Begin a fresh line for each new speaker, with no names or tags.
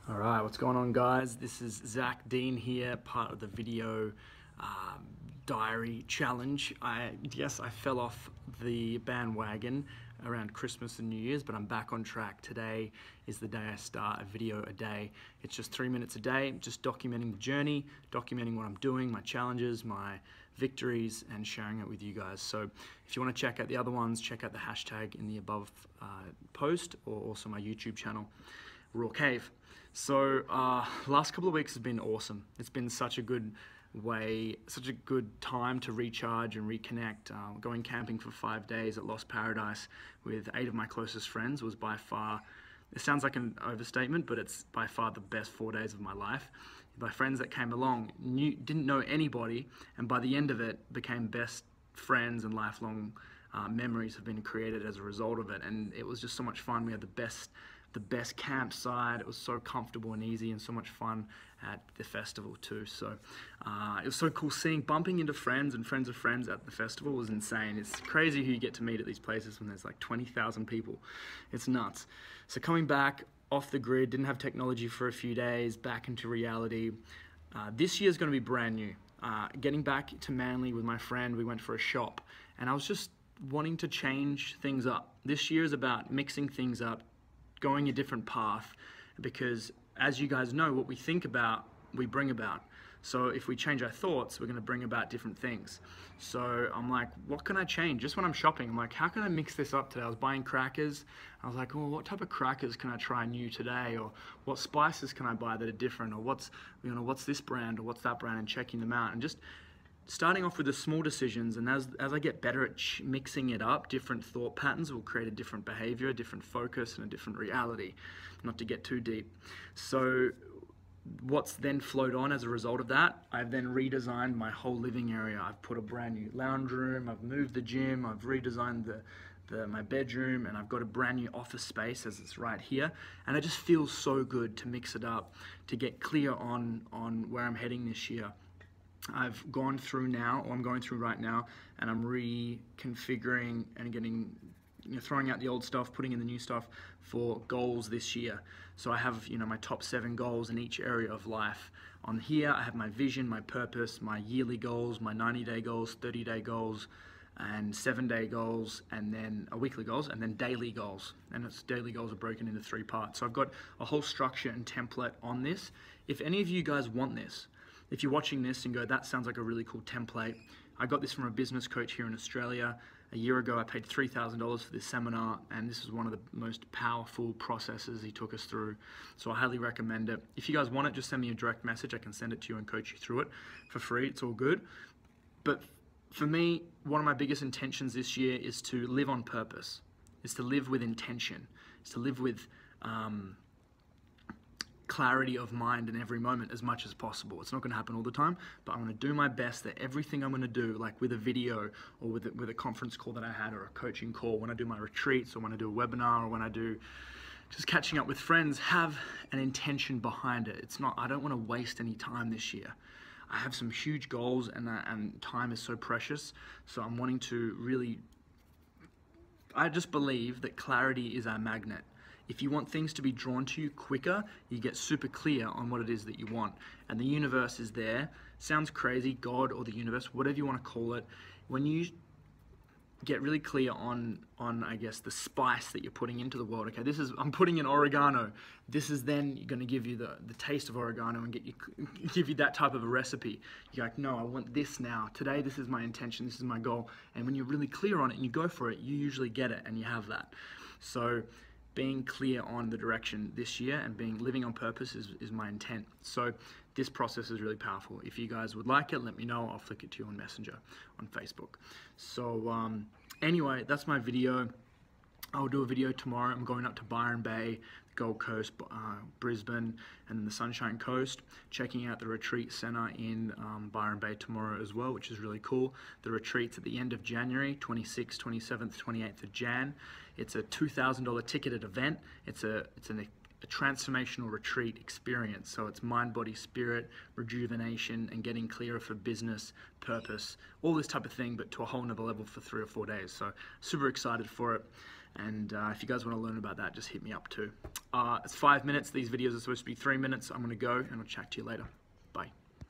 All right, what's going on, guys? This is Deane here, part of the video diary challenge. Yes, I fell off the bandwagon around Christmas and New Year's, but I'm back on track. Today is the day I start a video a day. It's just 3 minutes a day, just documenting the journey, documenting what I'm doing, my challenges, my victories, and sharing it with you guys. So if you want to check out the other ones, check out the hashtag in the above post, or also my YouTube channel, Raw Cave. So last couple of weeks has been awesome. It's been such a good way, such a good time to recharge and reconnect. Going camping for 5 days at Lost Paradise with 8 of my closest friends was by far, it sounds like an overstatement, but it's by far the best 4 days of my life. My friends that came along didn't know anybody, and by the end of it became best friends, and lifelong memories have been created as a result of it. And it was just so much fun. We had the best campsite. It was so comfortable and easy, and so much fun at the festival too. So it was so cool bumping into friends and friends of friends at the festival. Was insane. It's crazy who you get to meet at these places when there's like 20,000 people. It's nuts. So coming back off the grid, didn't have technology for a few days, back into reality. This year's going to be brand new. Getting back to Manly with my friend, we went for a shop, and I was just wanting to change things up. This year is about mixing things up, going a different path, because as you guys know, what we think about, we bring about. So if we change our thoughts, we're going to bring about different things. So I'm like, what can I change? Just when I'm shopping, I'm like, how can I mix this up today? I was buying crackers. I was like, oh, what type of crackers can I try new today? Or what spices can I buy that are different? Or what's this brand or what's that brand, and checking them out. And just starting off with the small decisions, and as I get better at mixing it up, different thought patterns will create a different behavior, a different focus, and a different reality. Not to get too deep. So what's then flowed on as a result of that, I've then redesigned my whole living area. I've put a brand new lounge room, I've moved the gym, I've redesigned my bedroom, and I've got a brand new office space as it's right here. And it just feels so good to mix it up, to get clear on where I'm heading this year. I've gone through now, or I'm going through right now, and I'm reconfiguring and getting, throwing out the old stuff, putting in the new stuff for goals this year. So I have, my top 7 goals in each area of life. On here, I have my vision, my purpose, my yearly goals, my 90-day goals, 30-day goals, and 7-day goals, and then weekly goals, and then daily goals. And daily goals are broken into 3 parts. So I've got a whole structure and template on this. If any of you guys want this, if you're watching this and go, that sounds like a really cool template, I got this from a business coach here in Australia. A year ago, I paid $3,000 for this seminar, and this is one of the most powerful processes he took us through. So I highly recommend it. If you guys want it, just send me a direct message. I can send it to you and coach you through it for free. It's all good. But for me, one of my biggest intentions this year is to live on purpose, is to live with intention, is to live with clarity of mind in every moment as much as possible. It's not going to happen all the time, but I'm going to do my best that everything I'm going to do, like with a video or with a conference call that I had, or a coaching call, when I do my retreats, or when I do a webinar, or when I do just catching up with friends, have an intention behind it. It's not, I don't want to waste any time this year. I have some huge goals, and time is so precious. So I'm wanting to really, I just believe that clarity is our magnet. If you want things to be drawn to you quicker, you get super clear on what it is that you want. And the universe is there. Sounds crazy, God or the universe, whatever you want to call it. When you get really clear on I guess, the spice that you're putting into the world. Okay, I'm putting in oregano. This is then going to give you the taste of oregano and give you that type of a recipe. You're like, no, I want this now. Today, this is my intention. This is my goal. And when you're really clear on it and you go for it, you usually get it, and you have that. So being clear on the direction this year and living on purpose is my intent. So this process is really powerful. If you guys would like it, let me know. I'll flick it to you on Messenger on Facebook. So anyway, that's my video. I'll do a video tomorrow. I'm going up to Byron Bay, Gold Coast, Brisbane, and then the Sunshine Coast, checking out the retreat center in Byron Bay tomorrow as well, which is really cool. The retreat's at the end of January, 26th, 27th, 28th of Jan. It's a $2,000 ticketed event. It's a transformational retreat experience. So it's mind, body, spirit, rejuvenation, and getting clearer for business, purpose, all this type of thing, but to a whole nother level for 3 or 4 days. So super excited for it. And if you guys want to learn about that, just hit me up too. It's 5 minutes. These videos are supposed to be 3 minutes. I'm going to go, and I'll chat to you later. Bye.